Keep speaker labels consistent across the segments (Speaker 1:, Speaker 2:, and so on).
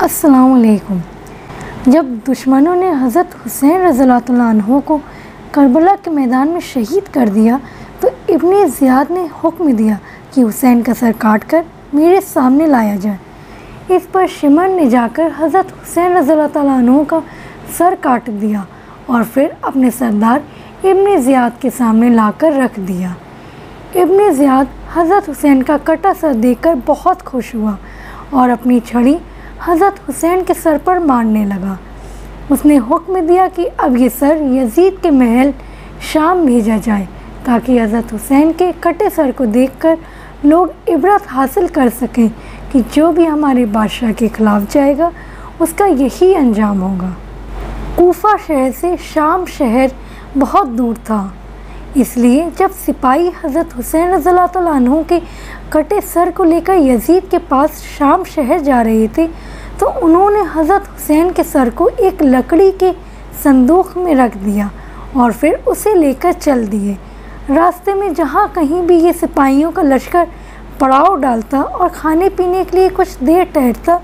Speaker 1: अस्सलामुअलैकुम। जब दुश्मनों ने हज़रत हुसैन रज़ियल्लाहु अन्हु को करबला के मैदान में शहीद कर दिया तो इब्न ज़ियाद ने हुक्म दिया कि हुसैन का सर काट कर मेरे सामने लाया जाए। इस पर शिमर ने जाकर हज़रत हुसैन रज़ियल्लाहु अन्हु का सर काट दिया और फिर अपने सरदार इब्न ज़ियाद के सामने लाकर रख दिया। इब्न ज़ियाद हज़रत हुसैन का कटा सर देखकर बहुत खुश हुआ और अपनी छड़ी हज़रत हुसैन के सर पर मारने लगा। उसने हुक्म दिया कि अब ये सर यजीद के महल शाम भेजा जाए ताकि हज़रत हुसैन के कटे सर को देखकर लोग इबरत हासिल कर सकें कि जो भी हमारे बादशाह के ख़िलाफ़ जाएगा उसका यही अंजाम होगा। कूफा शहर से शाम शहर बहुत दूर था, इसलिए जब सिपाही हज़रत हुसैन रज़ियल्लाहु अन्हु के कटे सर को लेकर यजीद के पास शाम शहर जा रहे थे तो उन्होंने हज़रत हुसैन के सर को एक लकड़ी के संदूक में रख दिया और फिर उसे लेकर चल दिए। रास्ते में जहाँ कहीं भी ये सिपाहियों का लश्कर पड़ाव डालता और खाने पीने के लिए कुछ देर ठहरता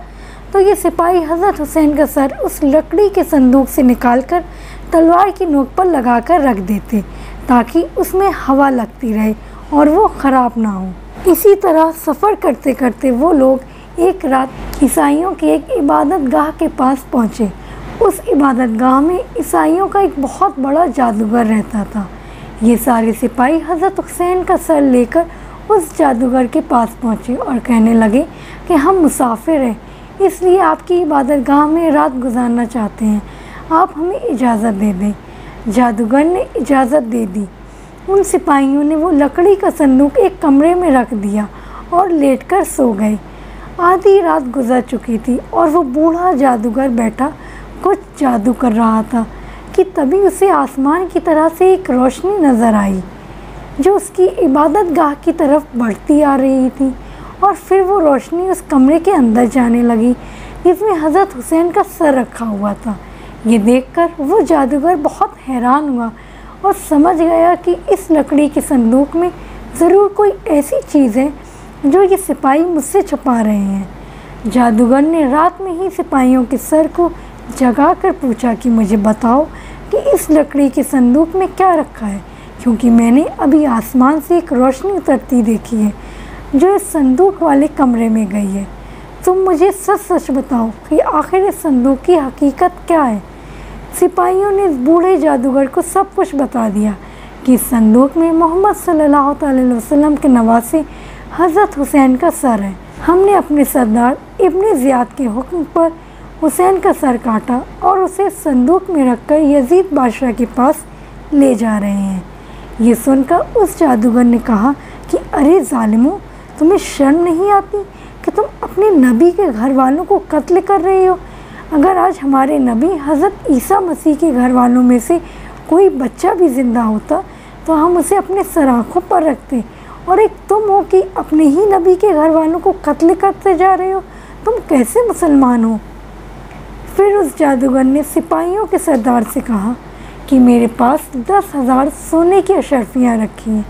Speaker 1: तो ये सिपाही हज़रत हुसैन का सर उस लकड़ी के संदूक से निकालकर तलवार की नोक पर लगाकर रख देते ताकि उसमें हवा लगती रहे और वो ख़राब ना हो। इसी तरह सफ़र करते करते वो लोग एक रात ईसाइयों के एक इबादत गाह के पास पहुँचे। उस इबादत गाह में ईसाइयों का एक बहुत बड़ा जादूगर रहता था। ये सारे सिपाही हज़रत हुसैन का सर लेकर उस जादूगर के पास पहुँचे और कहने लगे कि हम मुसाफिर हैं, इसलिए आपकी इबादत गाह में रात गुजारना चाहते हैं, आप हमें इजाज़त दे दें। जादूगर ने इजाज़त दे दी। उन सिपाहियों ने वो लकड़ी का संदूक एक कमरे में रख दिया और लेटकर सो गए। आधी रात गुजर चुकी थी और वो बूढ़ा जादूगर बैठा कुछ जादू कर रहा था कि तभी उसे आसमान की तरह से एक रोशनी नज़र आई जो उसकी इबादत गाह की तरफ बढ़ती आ रही थी और फिर वो रोशनी उस कमरे के अंदर जाने लगी जिसमें हज़रत हुसैन का सर रखा हुआ था। ये देखकर वो जादूगर बहुत हैरान हुआ और समझ गया कि इस लकड़ी के संदूक में ज़रूर कोई ऐसी चीज़ है जो ये सिपाही मुझसे छुपा रहे हैं। जादूगर ने रात में ही सिपाहियों के सर को जगाकर पूछा कि मुझे बताओ कि इस लकड़ी के संदूक में क्या रखा है, क्योंकि मैंने अभी आसमान से एक रोशनी उतरती देखी है जो इस संदूक वाले कमरे में गई है। तुम मुझे सच सच बताओ कि आखिर इस संदूक की हकीकत क्या है। सिपाहियों ने इस बूढ़े जादूगर को सब कुछ बता दिया कि इस संदूक में मोहम्मद सल्लल्लाहु अलैहि वसल्लम के नवासे हज़रत हुसैन का सर है। हमने अपने सरदार इब्न ज़ियाद के हुक्म पर हुसैन का सर काटा और उसे संदूक में रखकर यजीद बादशाह के पास ले जा रहे हैं। ये सुनकर उस जादूगर ने कहा कि अरे ज़ालिमों, तुम्हें शर्म नहीं आती कि तुम अपने नबी के घर वालों को कत्ल कर रहे हो। अगर आज हमारे नबी हज़रत ईसा मसीह के घर वालों में से कोई बच्चा भी ज़िंदा होता तो हम उसे अपने सराखों पर रखते, और एक तुम हो कि अपने ही नबी के घर वालों को कत्ल करते जा रहे हो। तुम कैसे मुसलमान हो। फिर उस जादूगर ने सिपाहियों के सरदार से कहा कि मेरे पास 10,000 सोने की अशर्फियाँ रखी हैं,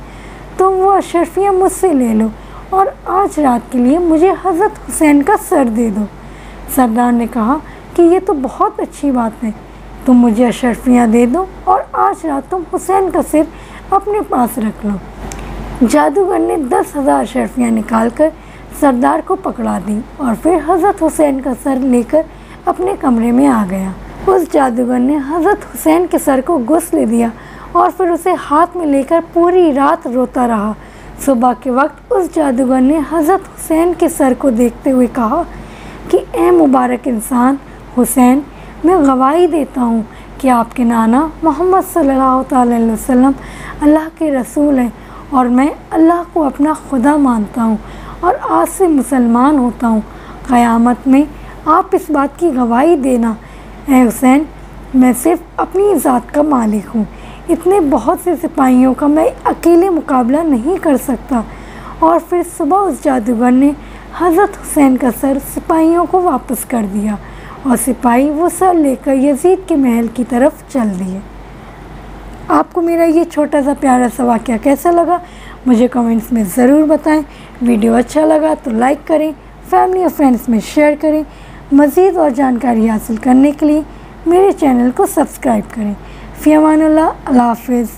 Speaker 1: तुम वो अशर्फियाँ मुझसे ले लो और आज रात के लिए मुझे हज़रत हुसैन का सर दे दो। सरदार ने कहा कि ये तो बहुत अच्छी बात है, तुम मुझे अशर्फियाँ दे दो और आज रात तुम हुसैन का सिर अपने पास रख लो। जादूगर ने 10,000 अशर्फियाँ निकाल कर सरदार को पकड़ा दी और फिर हज़रत हुसैन का सर लेकर अपने कमरे में आ गया। उस जादूगर ने हज़रत हुसैन के सर को गुस्ल दिया और फिर उसे हाथ में लेकर पूरी रात रोता रहा। सुबह के वक्त उस जादूगर ने हज़रत हुसैन के सर को देखते हुए कहा कि ए मुबारक इंसान हुसैन, मैं गवाही देता हूँ कि आपके नाना मोहम्मद सल्लल्लाहु अलैहि वसल्लम अल्लाह के रसूल हैं और मैं अल्लाह को अपना खुदा मानता हूँ और आज से मुसलमान होता हूँ। क़यामत में आप इस बात की गवाही देना, ए हुसैन, मैं सिर्फ अपनी ज़ात का मालिक हूँ, इतने बहुत से सिपाहियों का मैं अकेले मुकाबला नहीं कर सकता। और फिर सुबह उस जादूगर ने हज़रत हुसैन का सर सिपाहियों को वापस कर दिया और सिपाही वो सर लेकर यजीद के महल की तरफ चल दिए। आपको मेरा ये छोटा सा प्यारा सा वाक़या कैसा लगा मुझे कमेंट्स में ज़रूर बताएं। वीडियो अच्छा लगा तो लाइक करें, फैमिली और फ्रेंड्स में शेयर करें। मज़ीद और जानकारी हासिल करने के लिए मेरे चैनल को सब्सक्राइब करें। फ़ी अमानुल्लाह, अल्लाह हाफ़िज़।